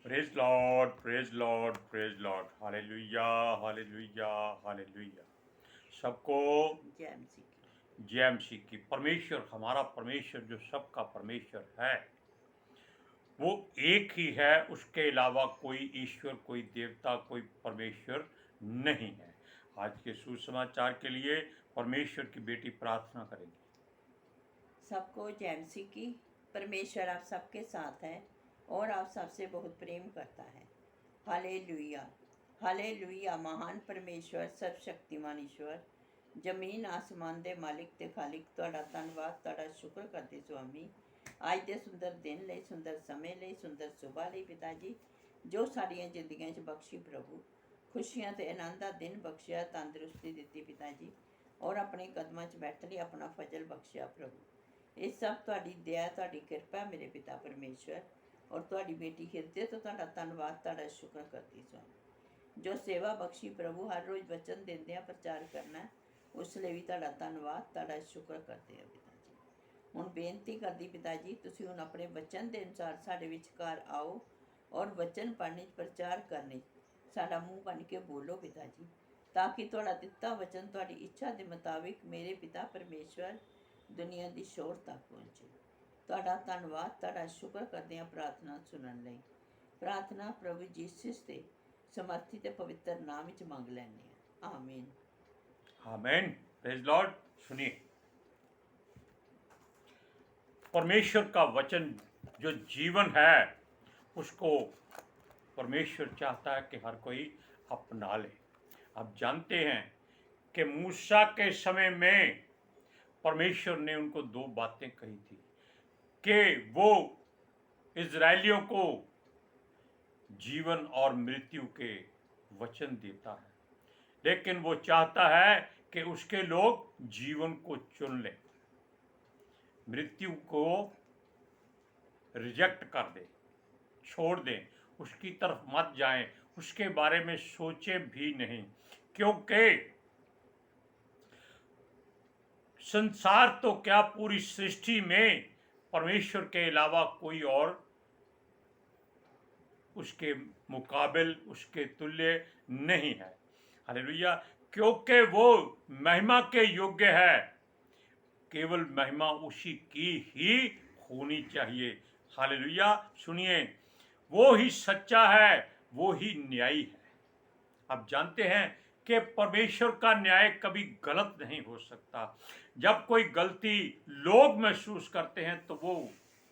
Praise Lord, praise Lord, praise Lord, hallelujah, hallelujah, hallelujah. सबको जय मसीह की। जय मसीह की। परमेश्वर, हमारा परमेश्वर जो सबका परमेश्वर है, वो एक ही है। उसके अलावा कोई ईश्वर, कोई देवता, कोई परमेश्वर नहीं है। आज के सुसमाचार के लिए परमेश्वर की बेटी प्रार्थना करेंगी। सबको जय मसीह की। परमेश्वर आप सबके साथ है और आप सबसे बहुत प्रेम करता है। Hallelujah, hallelujah. महान परमेश्वर, सर्वशक्तिमान ईश्वर, जमीन आसमान दे मालिक ते खालिक, तुहाडा धन्नवाद, तुहाडा शुक्र करते स्वामी। आज दे सुंदर दिन लई, सुंदर समय लई, सुंदर सुबह लई पिता जी, जो साड़ियां जिंदगियां च बख्शी प्रभु। खुशियां ते आनंद दा दिन बख्शिया, तंदुरुस्ती दित्ती पिता जी, और अपने कदमां च बैठने ਲਈ अपना फजल बख्शिया प्रभु। ਇਹ ਸਭ ਤੁਹਾਡੀ ਦਇਆ, ਤੁਹਾਡੀ ਕਿਰਪਾ ਮੇਰੇ ਪਿਤਾ ਪਰਮੇਸ਼ਵਰ, ਔਰ ਤੁਹਾਡੀ ਬੇਟੀ ਹਿਰਦੇ ਤੋਂ ਤੁਹਾਡਾ ਧੰਨਵਾਦ, ਤੁਹਾਡਾ ਸ਼ੁਕਰ ਕਰਦੀ ਸਵਾਮੀ। ਜੋ ਸੇਵਾ ਬਖਸ਼ੀ ਪ੍ਰਭੂ, ਹਰ ਰੋਜ਼ ਵਚਨ ਦਿੰਦਿਆਂ ਪ੍ਰਚਾਰ ਕਰਨਾ, ਉਸ ਲਈ ਵੀ ਤੁਹਾਡਾ ਧੰਨਵਾਦ, ਤੁਹਾਡਾ ਸ਼ੁਕਰ ਕਰਦੇ ਹਾਂ ਪਿਤਾ ਜੀ। ਹੁਣ ਬੇਨਤੀ ਕਰਦੀ ਪਿਤਾ ਜੀ, ਤੁਸੀਂ ਹੁਣ ਆਪਣੇ ਵਚਨ ਦੇ ਅਨੁਸਾਰ ਸਾਡੇ ਵਿਚਕਾਰ ਆਓ ਔਰ ਵਚਨ ਪੜ੍ਹਨੇ 'ਚ, ਪ੍ਰਚਾਰ ਕਰਨੇ 'ਚ ਸਾਡਾ ਮੂੰਹ ਬਣ ਕੇ ਬੋਲੋ ਪਿਤਾ ਜੀ, ਤਾਂ ਕਿ ਤੁਹਾਡਾ ਦਿੱਤਾ ਵਚਨ ਤੁਹਾਡੀ ਇੱਛਾ ਦੇ ਮੁਤਾਬਿਕ ਮੇਰੇ ਪਿਤਾ ਪਰਮੇਸ਼ਵਰ ਦੁਨੀਆ ਦੀ ਸ਼ੋਰ ਤੱਕ ਪਹੁੰਚੇ। ਤੁਹਾਡਾ ਧੰਨਵਾਦ, ਤੁਹਾਡਾ ਸ਼ੁਕਰ ਕਰਦੇ ਹਾਂ ਪ੍ਰਾਰਥਨਾ ਸੁਣਨ ਲਈ। ਪ੍ਰਾਰਥਨਾ ਪ੍ਰਭੂ ਯੀਸ਼ੂ ਦੇ ਸਮਰਥੀ ਤੇ ਪਵਿੱਤਰ ਨਾਮ ਵਿੱਚ ਮੰਗ ਲੈਂਦੇ ਹਾਂ, आमीन। आमीन। Praise Lord. सुनिए, परमेश्वर का वचन जो जीवन है, उसको परमेश्वर चाहता है कि हर कोई अपना ले। आप जानते हैं कि मूसा के समय में परमेश्वर ने उनको दो बातें कही थी कि वो इजरायलियों को जीवन और मृत्यु के वचन देता है, लेकिन वो चाहता है कि उसके लोग जीवन को चुन लें, मृत्यु को रिजेक्ट कर दें, छोड़ दें, उसकी तरफ मत जाएं, उसके बारे में सोचे भी नहीं, क्योंकि संसार तो क्या, पूरी सृष्टि में परमेश्वर के अलावा कोई और उसके मुकाबिल, उसके तुल्य नहीं है। हालेलुया। क्योंकि वो महिमा के योग्य है, केवल महिमा उसी की ही होनी चाहिए। हालेलुया। सुनिए, वो ही सच्चा है, वो ही न्यायी है। आप जानते हैं कि परमेश्वर का न्याय कभी गलत नहीं हो सकता। जब कोई गलती लोग महसूस करते हैं तो वो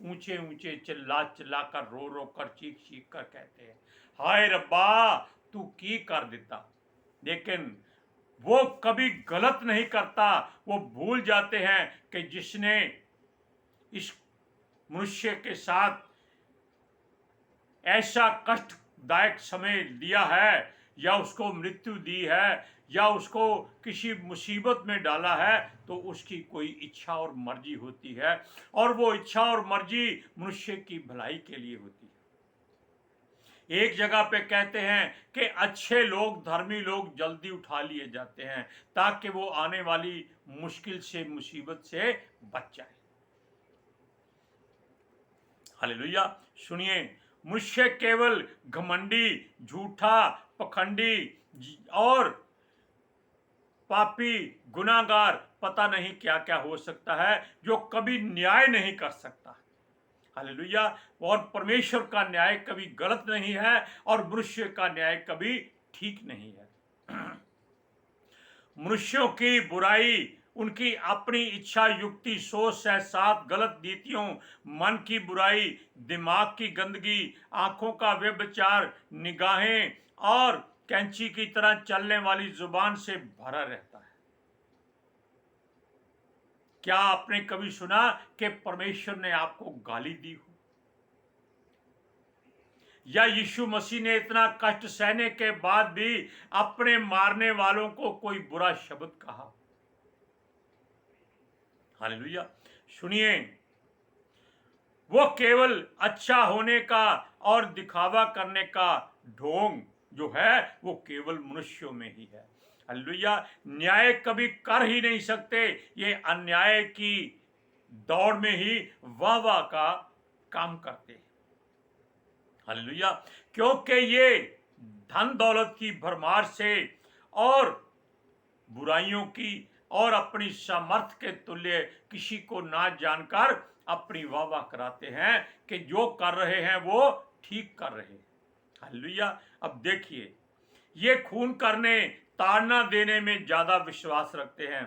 ऊंचे ऊंचे चिल्ला चिल्ला कर, रो रो कर, चीख चीख कर कहते हैं, हाय रब्बा तू की कर देता। लेकिन वो कभी गलत नहीं करता। वो भूल जाते हैं कि जिसने इस मनुष्य के साथ ऐसा कष्टदायक समय दिया है, या उसको मृत्यु दी है, या उसको किसी मुसीबत में डाला है, तो उसकी कोई इच्छा और मर्जी होती है, और वो इच्छा और मर्जी मनुष्य की भलाई के लिए होती है। एक जगह पे कहते हैं कि अच्छे लोग, धर्मी लोग जल्दी उठा लिए जाते हैं, ताकि वो आने वाली मुश्किल से, मुसीबत से बच जाए। हालेलुया। सुनिए, मनुष्य केवल घमंडी, झूठा, पखंडी और पापी, गुनाहगार, पता नहीं क्या क्या हो सकता है, जो कभी न्याय नहीं कर सकता। हालेलुया। और परमेश्वर का न्याय कभी गलत नहीं है, और मनुष्य का न्याय कभी ठीक नहीं है। मनुष्यों की बुराई, उनकी अपनी इच्छा, युक्ति, सोच से साथ, गलत नीतियों, मन की बुराई, दिमाग की गंदगी, आंखों का व्यभिचार, निगाहें और कैंची की तरह चलने वाली जुबान से भरा रहता है। क्या आपने कभी सुना कि परमेश्वर ने आपको गाली दी हो, या यीशु मसीह ने इतना कष्ट सहने के बाद भी अपने मारने वालों को कोई बुरा शब्द कहा? हालेलुया। सुनिए, वो केवल अच्छा होने का और दिखावा करने का ढोंग जो है, वो केवल मनुष्यों में ही है। हालेलुया। न्याय कभी कर ही नहीं सकते। ये अन्याय की दौड़ में ही वाह वाह का काम करते हैं। हालेलुया। क्योंकि ये धन दौलत की भरमार से और बुराइयों की और अपनी सामर्थ के तुल्य किसी को ना जानकर अपनी वाह कराते हैं कि जो कर रहे हैं वो ठीक कर रहे हैं। हालेलुया। अब देखिए, ये खून करने ताड़ना देने में ज्यादा विश्वास रखते हैं।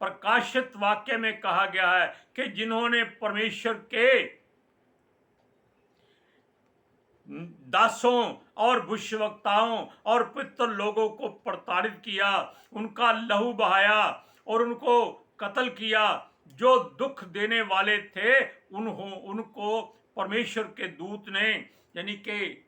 प्रकाशित वाक्य में कहा गया है कि जिन्होंने परमेश्वर के दासों और भविष्यवक्ताओं और पितृ लोगों को प्रताड़ित किया, उनका लहू बहाया और उनको कत्ल किया। जो दुख देने वाले थे उनको परमेश्वर के दूत ने, यानी कि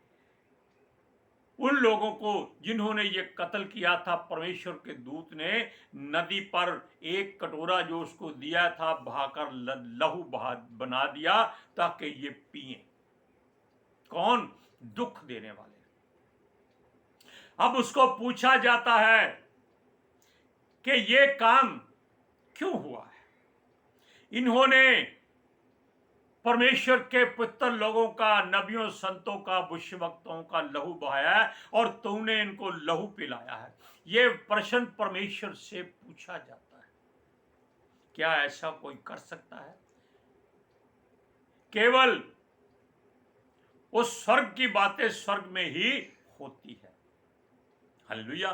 उन लोगों को जिन्होंने ये कत्ल किया था, परमेश्वर के दूत ने नदी पर एक कटोरा जो उसको दिया था बहाकर लहू बना दिया ताकि ये पिए। कौन? दुख देने वाले। अब उसको पूछा जाता है कि ये काम क्यों हुआ है? इन्होंने परमेश्वर के पुत्र लोगों का, नबियों संतों का, भविष्यवक्ताओं का लहू बहाया है और तूने इनको लहू पिलाया है। ये प्रश्न परमेश्वर से पूछा जाता है। क्या ऐसा कोई कर सकता है? केवल उस स्वर्ग की बातें स्वर्ग में ही होती है। हालेलुया।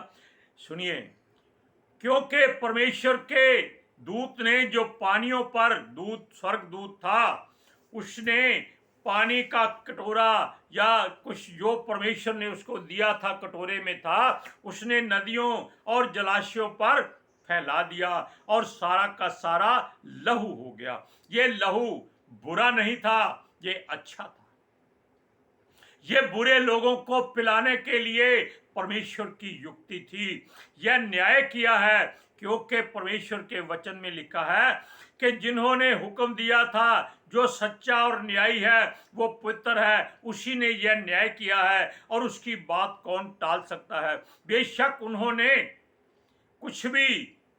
सुनिए, क्योंकि परमेश्वर के दूत ने जो पानियों पर स्वर्ग दूत था, उसने पानी का कटोरा या कुछ जो परमेश्वर ने उसको दिया था कटोरे में था, उसने नदियों और जलाशयों पर फैला दिया और सारा का सारा लहू हो गया। ये लहू बुरा नहीं था, ये अच्छा था। ये बुरे लोगों को पिलाने के लिए परमेश्वर की युक्ति थी। यह न्याय किया है, क्योंकि परमेश्वर के वचन में लिखा है कि जिन्होंने हुक्म दिया था, जो सच्चा और न्यायी है वो पवित्र है, उसी ने यह न्याय किया है और उसकी बात कौन टाल सकता है। बेशक उन्होंने कुछ भी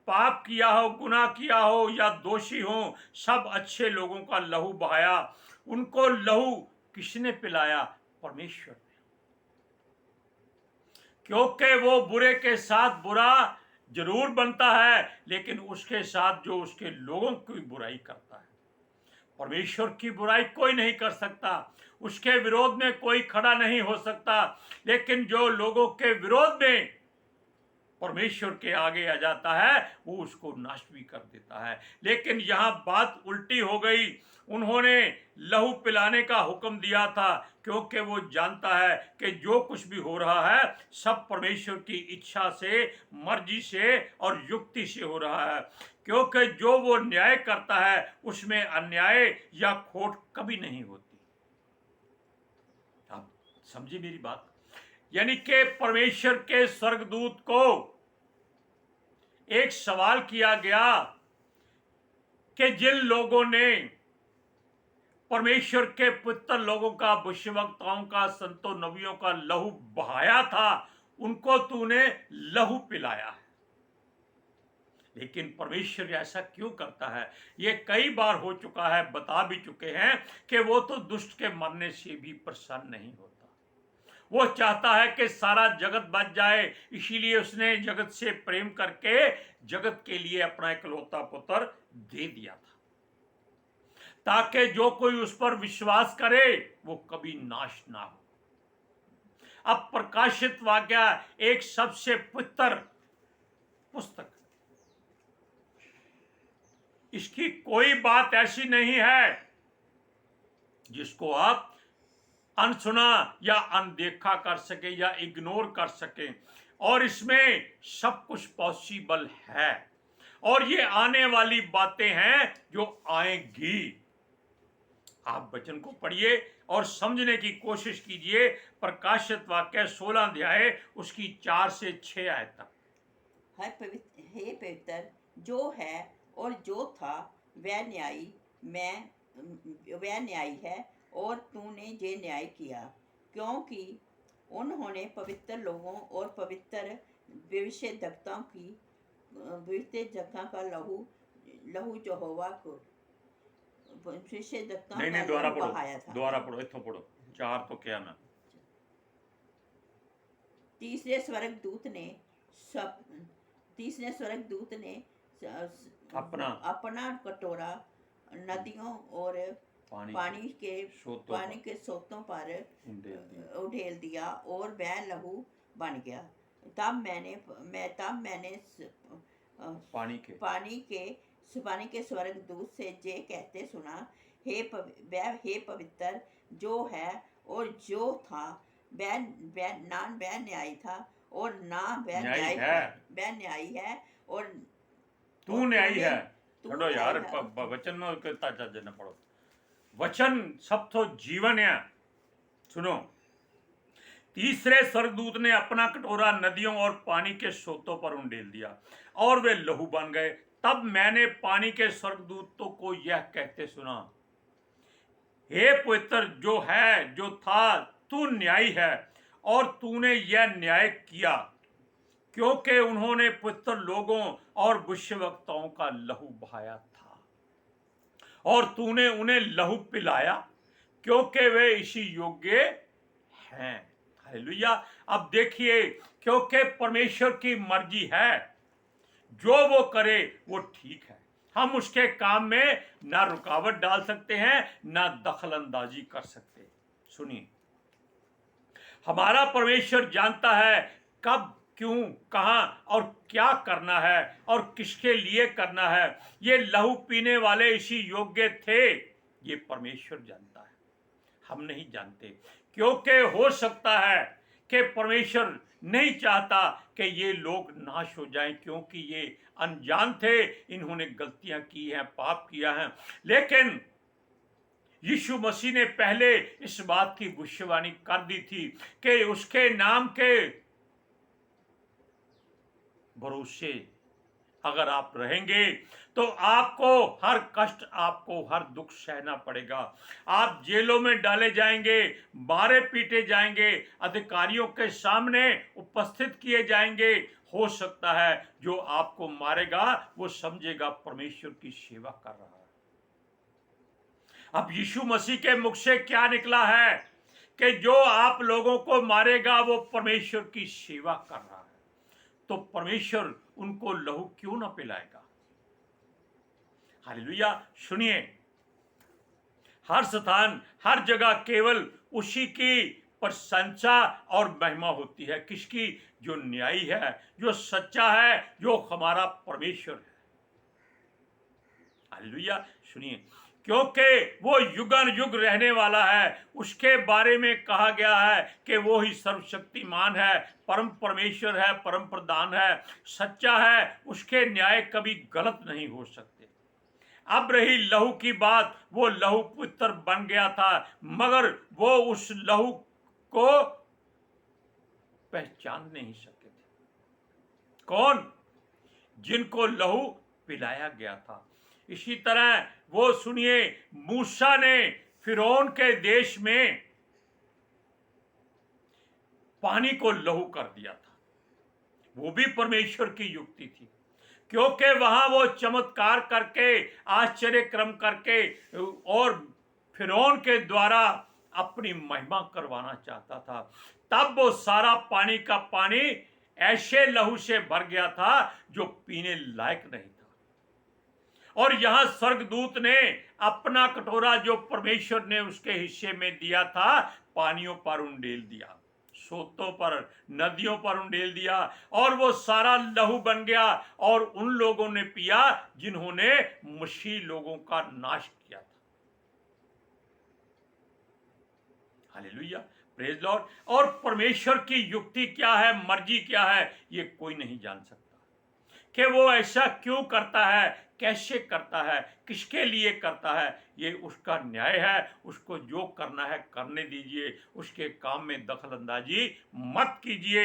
पाप किया हो, गुनाह किया हो या दोषी हो, सब अच्छे लोगों का लहू बहाया। उनको लहू किसने पिलाया? परमेश्वर ने। क्योंकि वो बुरे के साथ बुरा जरूर बनता है, लेकिन उसके साथ जो उसके लोगों की बुराई करता है। परमेश्वर की बुराई कोई नहीं कर सकता, उसके विरोध में कोई खड़ा नहीं हो सकता, लेकिन जो लोगों के विरोध में परमेश्वर के आगे आ जाता है वो उसको नाश भी कर देता है। लेकिन यहाँ बात उल्टी हो गई। उन्होंने लहू पिलाने का हुक्म दिया था, क्योंकि वो जानता है कि जो कुछ भी हो रहा है सब परमेश्वर की इच्छा से, मर्जी से और युक्ति से हो रहा है। क्योंकि जो वो न्याय करता है उसमें अन्याय या खोट कभी नहीं होती। आप समझिए मेरी बात। यानी कि परमेश्वर के स्वर्गदूत को एक सवाल किया गया कि जिन लोगों ने परमेश्वर के पुत्र लोगों का, भविष्यवक्ताओं का, संतों नबियों का लहू बहाया था, उनको तूने लहू पिलाया है। लेकिन परमेश्वर ऐसा क्यों करता है? ये कई बार हो चुका है, बता भी चुके हैं कि वो तो दुष्ट के मरने से भी प्रसन्न नहीं होता। वो चाहता है कि सारा जगत बच जाए, इसीलिए उसने जगत से प्रेम करके जगत के लिए अपना इकलौता पुत्र दे दिया था, ताकि जो कोई उस पर विश्वास करे वो कभी नाश ना हो। अब प्रकाशित वाक्य एक सबसे पवित्र पुस्तक, इसकी कोई बात ऐसी नहीं है जिसको आप अनसुना या अनदेखा कर सके या इग्नोर कर सके, और इसमें सब कुछ पॉसिबल है और ये आने वाली बातें हैं जो आएंगी। आप वचन को पढ़िए और समझने की कोशिश कीजिए। प्रकाशित वाक्य 16 अध्याय उसकी 4 से 6 आयत तक। हे पवित्र जो है और जो था वह न्यायी है और तूने ये न्याय किया, क्योंकि उन्होंने पवित्र लोगों और पवित्र भविष्यद्वक्ताओं का लहू यहोवा को नहीं दोबारा पढ़ो, दोबारा पढ़ो, इथों पढ़ो। 4 तो क्या ना तीसरे स्वर्गदूत ने सब तीसरे स्वर्गदूत ने अपना कटोरा नदियों और पानी के सोतों पर उड़ेल दिया और वह लहू बन गया। तब मैंने पानी के स्वर्गदूत से ये कहते सुना, हे पवित्र जो है और जो था, वह न्यायी था और ना वह न्यायी है और तू न्यायी है। छोड़ो यार, वचन में कहता जन पढ़ो, वचन सब तो जीवन है। सुनो, तीसरे स्वर्गदूत ने अपना कटोरा नदियों और पानी के सोतों पर उंडेल दिया और वे लहू बन गए। तब मैंने पानी के स्वर्गदूतों को यह कहते सुना, हे पवित्र जो है जो था, तू न्यायी है और तूने यह न्याय किया, क्योंकि उन्होंने पवित्र लोगों और भविष्यवक्ताओं का लहू बहाया था और तूने उन्हें लहू पिलाया, क्योंकि वे इसी योग्य हैं। हालेलुया। अब देखिए, क्योंकि परमेश्वर की मर्जी है, जो वो करे वो ठीक है। हम उसके काम में ना रुकावट डाल सकते हैं, ना दखल अंदाजी कर सकते। सुनिए, हमारा परमेश्वर जानता है कब, क्यों, कहां और क्या करना है और किसके लिए करना है। ये लहू पीने वाले इसी योग्य थे, ये परमेश्वर जानता है, हम नहीं जानते। क्योंकि हो सकता है कि परमेश्वर नहीं चाहता कि ये लोग नाश हो जाएं, क्योंकि ये अनजान थे, इन्होंने गलतियां की हैं, पाप किया है। लेकिन यीशु मसीह ने पहले इस बात की भविष्यवाणी कर दी थी कि उसके नाम के भरोसे अगर आप रहेंगे तो आपको हर कष्ट, आपको हर दुख सहना पड़ेगा। आप जेलों में डाले जाएंगे, मारे पीटे जाएंगे, अधिकारियों के सामने उपस्थित किए जाएंगे। हो सकता है जो आपको मारेगा वो समझेगा परमेश्वर की सेवा कर रहा है। अब यीशु मसीह के मुख से क्या निकला है कि जो आप लोगों को मारेगा वो परमेश्वर की सेवा कर रहा है, तो परमेश्वर उनको लहू क्यों ना पिलाएगा। हालेलुया। सुनिए, हर स्थान, हर जगह केवल उसी की प्रशंसा और महिमा होती है। किसकी? जो न्यायी है, जो सच्चा है, जो हमारा परमेश्वर है। हालेलुया। सुनिए, क्योंकि वो युगान युग रहने वाला है, उसके बारे में कहा गया है कि वो ही सर्वशक्तिमान है, परम परमेश्वर है, परम प्रधान है, सच्चा है, उसके न्याय कभी गलत नहीं हो सकते। अब रही लहू की बात, वो लहू पवित्र बन गया था, मगर वो उस लहू को पहचान नहीं सके थे। कौन? जिनको लहू पिलाया गया था। इसी तरह वो सुनिए, मूसा ने फिरौन के देश में पानी को लहू कर दिया था, वो भी परमेश्वर की युक्ति थी, क्योंकि वहां वो चमत्कार करके, आश्चर्य क्रम करके और फिरौन के द्वारा अपनी महिमा करवाना चाहता था। तब वो सारा पानी का पानी ऐसे लहू से भर गया था जो पीने लायक नहीं था। और यहां स्वर्गदूत ने अपना कटोरा जो परमेश्वर ने उसके हिस्से में दिया था, पानियों पर उंडेल दिया, सोतों पर, नदियों पर उंडेल दिया, और वो सारा लहू बन गया और उन लोगों ने पिया जिन्होंने मसीह लोगों का नाश किया था। Hallelujah, praise Lord. और परमेश्वर की युक्ति क्या है, मर्जी क्या है, ये कोई नहीं जान सकता कि वो ऐसा क्यों करता है, कैसे करता है, किसके लिए करता है। ये उसका न्याय है, उसको जो करना है करने दीजिए, उसके काम में दखल अंदाजी मत कीजिए।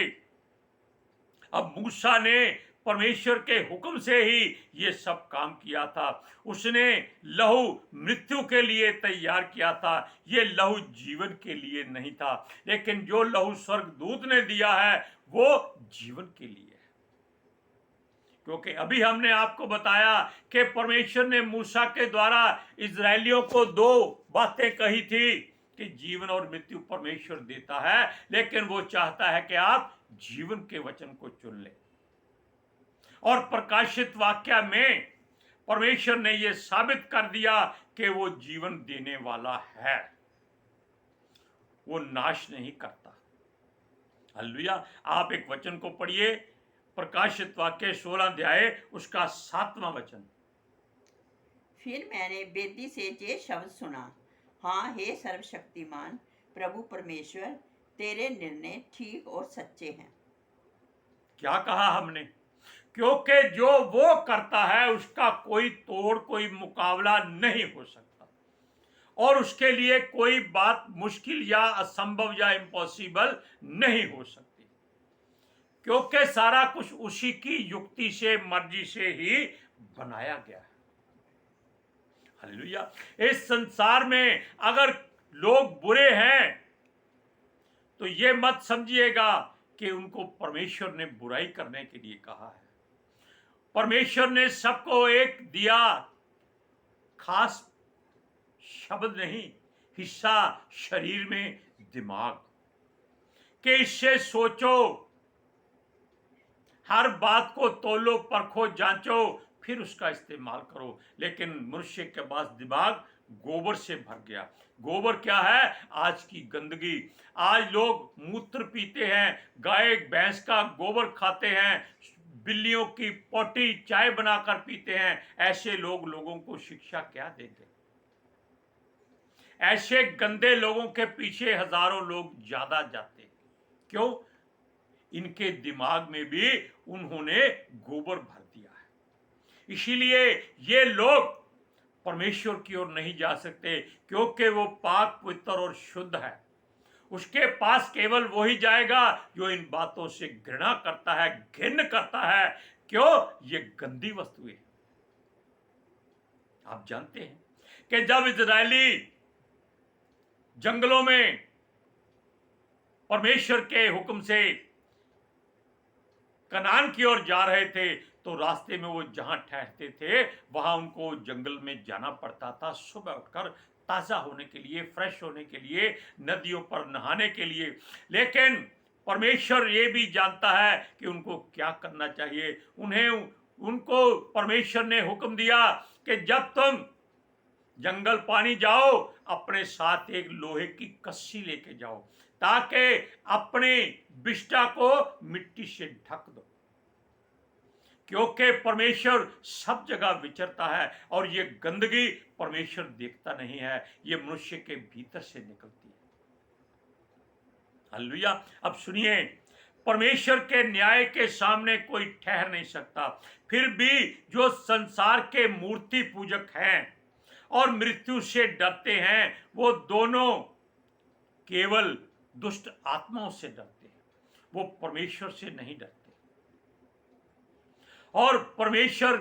अब मूसा ने परमेश्वर के हुक्म से ही ये सब काम किया था। उसने लहू मृत्यु के लिए तैयार किया था, ये लहू जीवन के लिए नहीं था। लेकिन जो लहू स्वर्गदूत ने दिया है वो जीवन के लिए है। क्योंकि अभी हमने आपको बताया कि परमेश्वर ने मूसा के द्वारा इजरायलियों को दो बातें कही थी कि जीवन और मृत्यु परमेश्वर देता है, लेकिन वो चाहता है कि आप जीवन के वचन को चुन लें। और प्रकाशित वाक्य में परमेश्वर ने यह साबित कर दिया कि वो जीवन देने वाला है, वो नाश नहीं करता। हालेलुया। आप एक वचन को पढ़िए, प्रकाशित वाक्य 16 अध्याय उसका 7वां वचन। फिर मैंने वेदी से ये शब्द सुना, हाँ हे सर्वशक्तिमान प्रभु परमेश्वर, तेरे निर्णय ठीक और सच्चे हैं। क्या कहा हमने? क्योंकि जो वो करता है उसका कोई तोड़, कोई मुकाबला नहीं हो सकता, और उसके लिए कोई बात मुश्किल या असंभव या इम्पॉसिबल नहीं हो सकती, क्योंकि सारा कुछ उसी की युक्ति से, मर्जी से ही बनाया गया है। हालेलुया। इस संसार में अगर लोग बुरे हैं तो ये मत समझिएगा कि उनको परमेश्वर ने बुराई करने के लिए कहा है। परमेश्वर ने सबको एक दिया खास शब्द नहीं, हिस्सा शरीर में, दिमाग, कि इससे सोचो, हर बात को तोलो, परखो, जांचो, फिर उसका इस्तेमाल करो। लेकिन मनुष्य के पास दिमाग गोबर से भर गया। गोबर क्या है? आज की गंदगी। आज लोग मूत्र पीते हैं, गाय भैंस का गोबर खाते हैं, बिल्लियों की पोटी चाय बनाकर पीते हैं। ऐसे लोगों को शिक्षा क्या देंगे? ऐसे गंदे लोगों के पीछे हजारों लोग ज्यादा जाते हैं। क्यों? इनके दिमाग में भी उन्होंने गोबर भर दिया है। इसीलिए ये लोग परमेश्वर की ओर नहीं जा सकते, क्योंकि वो पाक, पवित्र और शुद्ध है। उसके पास केवल वही जाएगा जो इन बातों से घृणा करता है, घिन्न करता है। क्यों? ये गंदी वस्तुएं। आप जानते हैं कि जब इजरायली जंगलों में परमेश्वर के हुक्म से कनान की ओर जा रहे थे, तो रास्ते में वो जहां ठहरते थे वहां उनको जंगल में जाना पड़ता था, सुबह उठकर ताजा होने के लिए, फ्रेश होने के लिए, नदियों पर नहाने के लिए। लेकिन परमेश्वर ये भी जानता है कि उनको क्या करना चाहिए। उनको परमेश्वर ने हुक्म दिया कि जब तुम जंगल पानी जाओ, अपने साथ एक लोहे की कस्सी लेके जाओ, ताकि अपने बिष्टा को मिट्टी से ढक दो, क्योंकि परमेश्वर सब जगह विचरता है और ये गंदगी परमेश्वर देखता नहीं है, ये मनुष्य के भीतर से निकलती है। हालेलुया। अब सुनिए, परमेश्वर के न्याय के सामने कोई ठहर नहीं सकता। फिर भी जो संसार के मूर्ति पूजक हैं और मृत्यु से डरते हैं, वो दोनों केवल दुष्ट आत्माओं से डरते हैं, वो परमेश्वर से नहीं डरते। और परमेश्वर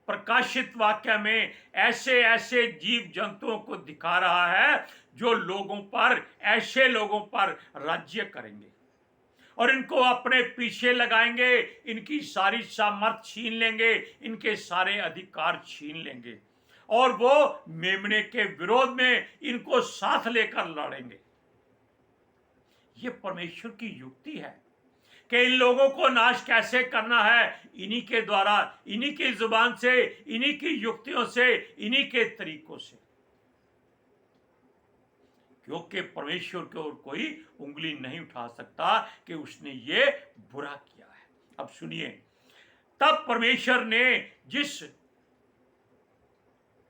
प्रकाशित वाक्य में ऐसे ऐसे जीव जंतुओं को दिखा रहा है जो ऐसे लोगों पर राज्य करेंगे और इनको अपने पीछे लगाएंगे, इनकी सारी सामर्थ छीन लेंगे, इनके सारे अधिकार छीन लेंगे, और वो मेमने के विरोध में इनको साथ लेकर लड़ेंगे। ये परमेश्वर की युक्ति है कि इन लोगों को नाश कैसे करना है। इन्हीं के द्वारा, इन्हीं की जुबान से, इन्हीं की युक्तियों से, इन्हीं के तरीकों से, क्योंकि परमेश्वर की ओर कोई उंगली नहीं उठा सकता कि उसने ये बुरा किया है। अब सुनिए, तब परमेश्वर ने जिस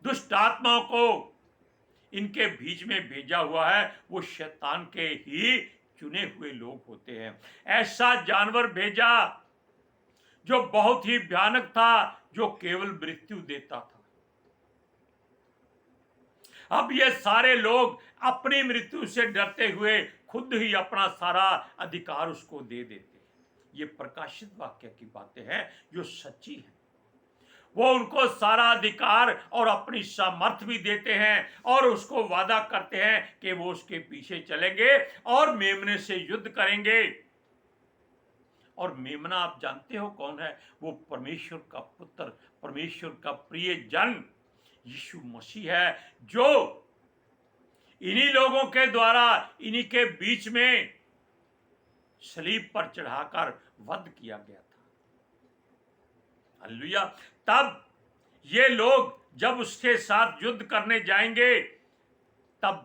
दुष्ट आत्माओं को इनके बीच में भेजा हुआ है, वो शैतान के ही चुने हुए लोग होते हैं। ऐसा जानवर भेजा जो बहुत ही भयानक था, जो केवल मृत्यु देता था। अब ये सारे लोग अपनी मृत्यु से डरते हुए खुद ही अपना सारा अधिकार उसको दे देते हैं। ये प्रकाशित वाक्य की बातें हैं जो सच्ची हैं। वो उनको सारा अधिकार और अपनी सामर्थ भी देते हैं और उसको वादा करते हैं कि वो उसके पीछे चलेंगे और मेमने से युद्ध करेंगे। और मेमना आप जानते हो कौन है? वो परमेश्वर का पुत्र, परमेश्वर का प्रिय जन यीशु मसीह है, जो इन्हीं लोगों के द्वारा इन्हीं के बीच में सलीब पर चढ़ाकर वध किया गया था। हालेलुया। तब ये लोग जब उसके साथ युद्ध करने जाएंगे, तब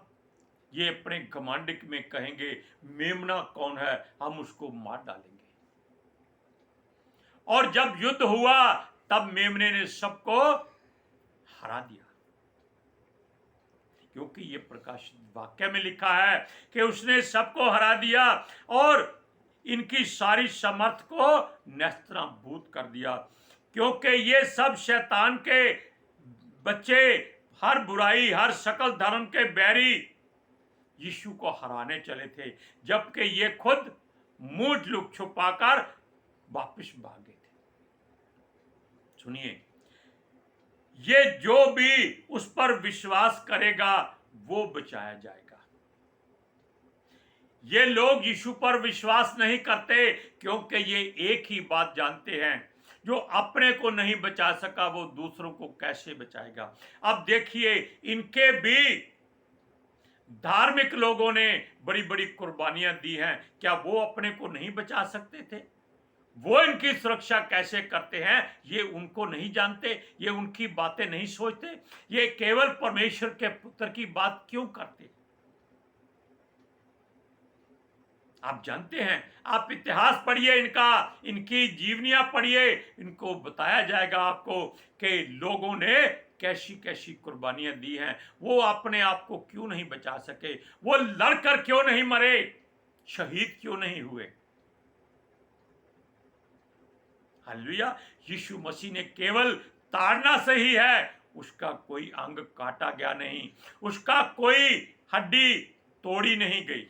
ये अपने घमंड में कहेंगे, मेमना कौन है, हम उसको मार डालेंगे। और जब युद्ध हुआ तब मेमने ने सबको हरा दिया, क्योंकि ये प्रकाशित वाक्य में लिखा है कि उसने सबको हरा दिया और इनकी सारी समर्थ को नेस्तनाबूद कर दिया, क्योंकि ये सब शैतान के बच्चे, हर बुराई, हर सकल धर्म के बैरी यीशु को हराने चले थे, जबकि ये खुद मुंह लुक छुपाकर वापस भागे थे। सुनिए, ये जो भी उस पर विश्वास करेगा वो बचाया जाएगा। ये लोग यीशु पर विश्वास नहीं करते, क्योंकि ये एक ही बात जानते हैं, जो अपने को नहीं बचा सका वो दूसरों को कैसे बचाएगा। अब देखिए, इनके भी धार्मिक लोगों ने बड़ी बड़ी कुर्बानियां दी हैं, क्या वो अपने को नहीं बचा सकते थे? वो इनकी सुरक्षा कैसे करते हैं ये उनको नहीं जानते, ये उनकी बातें नहीं सोचते, ये केवल परमेश्वर के पुत्र की बात क्यों करते? आप जानते हैं, आप इतिहास पढ़िए इनका, इनकी जीवनियां पढ़िए, इनको बताया जाएगा आपको कि लोगों ने कैसी कैसी कुर्बानियां दी हैं। वो अपने आप को क्यों नहीं बचा सके, वो लड़कर क्यों नहीं मरे, शहीद क्यों नहीं हुए। हालेलुया। यीशु मसीह ने केवल ताड़ना से ही है, उसका कोई अंग काटा गया नहीं, उसका कोई हड्डी तोड़ी नहीं गई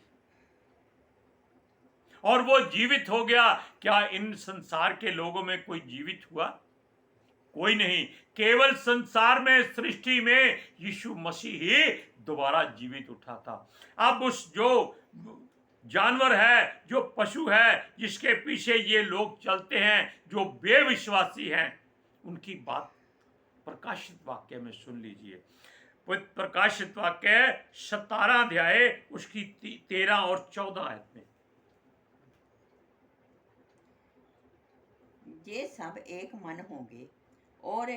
और वो जीवित हो गया। क्या इन संसार के लोगों में कोई जीवित हुआ? कोई नहीं। केवल संसार में, सृष्टि में यीशु मसीह ही दोबारा जीवित उठा था। अब उस जो जानवर है, जो पशु है, जिसके पीछे ये लोग चलते हैं, जो बेविश्वासी हैं, उनकी बात प्रकाशित वाक्य में सुन लीजिए। प्रकाशित वाक्य 17 अध्याय उसकी 13 और 14 आयत में। ये सब एक मन होंगे और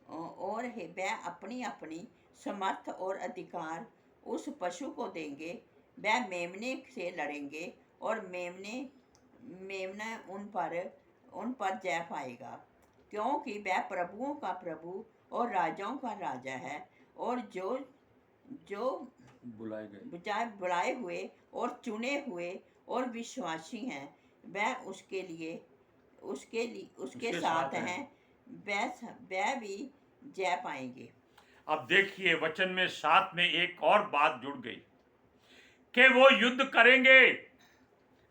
वह अपनी अपनी समर्थ और अधिकार उस पशु को देंगे। वह मेमने से लड़ेंगे और मेमना उन पर जय पाएगा, क्योंकि वह प्रभुओं का प्रभु और राजाओं का राजा है, और जो बुलाए हुए और चुने हुए और विश्वासी हैं, वह उसके साथ हैं, वह भी जय पाएंगे। अब देखिए, वचन में साथ में एक और बात जुड़ गई कि वो युद्ध करेंगे,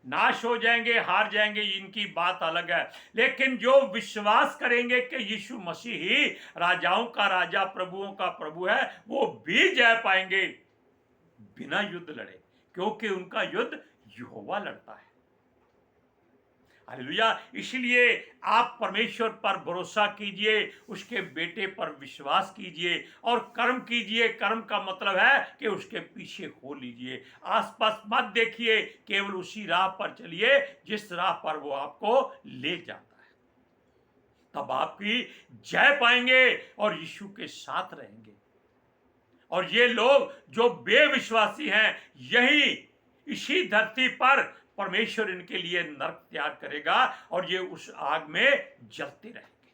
नाश हो जाएंगे, हार जाएंगे, इनकी बात अलग है, लेकिन जो विश्वास करेंगे कि यीशु मसीह ही राजाओं का राजा, प्रभुओं का प्रभु है, वो भी जय पाएंगे बिना युद्ध लड़े, क्योंकि उनका युद्ध यहोवा लड़ता है। हालेलुया। इसलिए आप परमेश्वर पर भरोसा कीजिए, उसके बेटे पर विश्वास कीजिए और कर्म कीजिए। कर्म का मतलब है कि उसके पीछे हो लीजिए, आसपास मत देखिए, केवल उसी राह पर चलिए जिस राह पर वो आपको ले जाता है। तब आपकी जय पाएंगे और यीशु के साथ रहेंगे। और ये लोग जो बेविश्वासी हैं, यही इसी धरती पर परमेश्वर इनके लिए नरक तैयार करेगा और ये उस आग में जलते रहेंगे।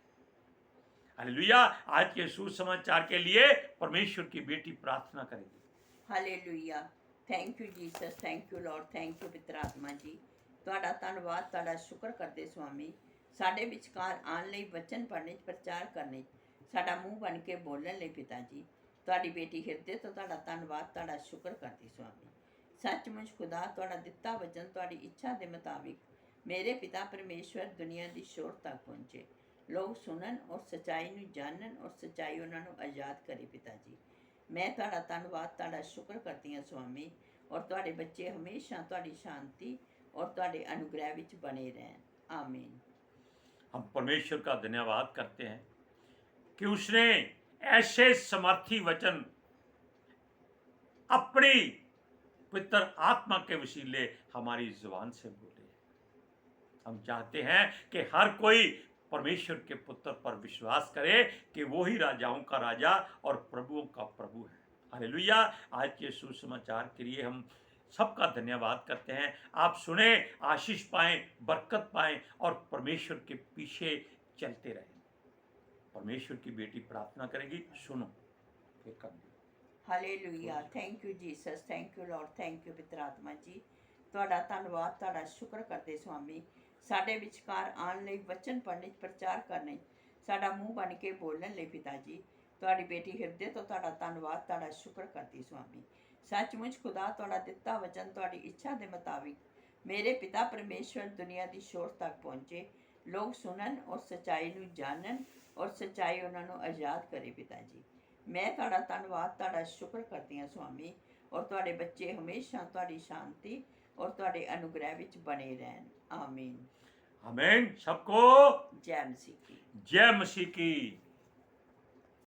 हालेलुया। आज के सुसमाचार के लिए परमेश्वर की बेटी प्रार्थना करेगी। Hallelujah. Thank you Jesus, thank you Lord, thank you पवित्र आत्मा जी। ਤੁਹਾਡਾ ਧੰਨਵਾਦ, ਤੁਹਾਡਾ ਸ਼ੁਕਰ ਕਰਦੇ स्वामी, ਸਾਡੇ ਵਿਚਕਾਰ ਆਉਣ ਲਈ, ਵਚਨ ਪੜ੍ਹਨੇ, ਪ੍ਰਚਾਰ ਕਰਨੇ, ਸਾਡਾ ਮੂੰਹ ਬਣ ਕੇ ਬੋਲਣ ਲਈ ਪਿਤਾ ਜੀ। ਤੁਹਾਡੀ ਬੇਟੀ ਹਿਰਦੇ ਤੋਂ ਤੁਹਾਡਾ ਧੰਨਵਾਦ, ਤੁਹਾਡਾ ਸ਼ੁਕਰ ਕਰਦੀ स्वामी। सचमुच खुदा, ਤੁਹਾਡਾ ਦਿੱਤਾ ਵਚਨ ਤੁਹਾਡੀ ਇੱਛਾ ਦੇ ਮੁਤਾबिक ਮੇਰੇ ਪਿਤਾ ਪਰਮੇਸ਼ਵਰ ਦੁਨੀਆ ਦੀ ਸ਼ੋਰ ਤੱਕ ਪਹੁੰਚੇ, ਲੋਕ ਸੁਣਨ ਔਰ ਸੱਚਾਈ ਨੂੰ ਜਾਣਨ ਔਰ ਸੱਚਾਈ ਉਹਨਾਂ ਨੂੰ ਆਜ਼ਾਦ ਕਰੇ ਪਿਤਾ ਜੀ। ਮੈਂ ਤੁਹਾਡਾ ਧੰਨਵਾਦ, ਤੁਹਾਡਾ ਸ਼ੁਕਰ ਕਰਦੀ ਹਾਂ स्वामी, ਔਰ ਤੁਹਾਡੇ ਬੱਚੇ ਹਮੇਸ਼ਾ ਤੁਹਾਡੀ ਸ਼ਾਂਤੀ और ਤੁਹਾਡੇ अनुग्रह ਵਿੱਚ बने रहें। आमीन। हम परमेश्वर का धन्यवाद करते हैं कि उसने ऐसे समर्थी वचन अपनी पवित्र आत्मा के वसीले हमारी जुबान से बोले। हम चाहते हैं कि हर कोई परमेश्वर के पुत्र पर विश्वास करे कि वो ही राजाओं का राजा और प्रभुओं का प्रभु है। हालेलुया। आज के सुसमाचार के लिए हम सबका धन्यवाद करते हैं। आप सुने, आशीष पाएं, बरकत पाएं और परमेश्वर के पीछे चलते रहें। परमेश्वर की बेटी प्रार्थना करेगी, सुनो फिर कर दो। Hallelujah. Thank you Jesus, thank you Lord, thank you ਪਿਤਾ ਆਤਮਾ ਜੀ। ਤੁਹਾਡਾ ਧੰਨਵਾਦ, ਤੁਹਾਡਾ ਸ਼ੁਕਰ ਕਰਦੇ ਸੁਆਮੀ, ਸਾਡੇ ਵਿਚਕਾਰ ਆਉਣ ਲਈ, ਵਚਨ ਪੜ੍ਹਨ ਲਈ, ਪ੍ਰਚਾਰ ਕਰਨ ਲਈ, ਸਾਡਾ ਮੂੰਹ ਬਣ ਕੇ ਬੋਲਣ ਲਈ ਪਿਤਾ ਜੀ। ਤੁਹਾਡੀ ਬੇਟੀ ਹਿਰਦੇ ਤੋਂ ਤੁਹਾਡਾ ਧੰਨਵਾਦ, ਤੁਹਾਡਾ ਸ਼ੁਕਰ ਕਰਦੀ ਸੁਆਮੀ। ਸੱਚਮੁੱਚ ਖੁਦਾ, ਤੁਹਾਡਾ ਦਿੱਤਾ ਵਚਨ ਤੁਹਾਡੀ ਇੱਛਾ ਦੇ ਮੁਤਾਬਿਕ ਮੇਰੇ ਪਿਤਾ ਪਰਮੇਸ਼ਵਰ ਦੁਨੀਆ ਦੀ ਸ਼ੋਰ ਤੱਕ ਪਹੁੰਚੇ, ਲੋਕ ਸੁਣਨ ਔਰ ਸੱਚਾਈ ਨੂੰ ਜਾਣਨ ਔਰ ਸੱਚਾਈ ਉਹਨਾਂ ਨੂੰ ਆਜ਼ਾਦ ਕਰੇ ਪਿਤਾ ਜੀ। ਮੈਂ ਤੁਹਾਡਾ ਧੰਨਵਾਦ, ਤੁਹਾਡਾ ਸ਼ੁਕਰ ਕਰਦੀ ਹਾਂ ਸੁਆਮੀ, ਔਰ ਤੁਹਾਡੇ ਬੱਚੇ ਹਮੇਸ਼ਾ ਤੁਹਾਡੀ ਸ਼ਾਂਤੀ ਔਰ ਤੁਹਾਡੇ ਅਨੁਗ੍ਰਹਿ ਵਿੱਚ ਬਣੇ ਰਹਿਣ। ਆਮੀਨ। आमीन। सबको जय मसीह की। जय मसीह की।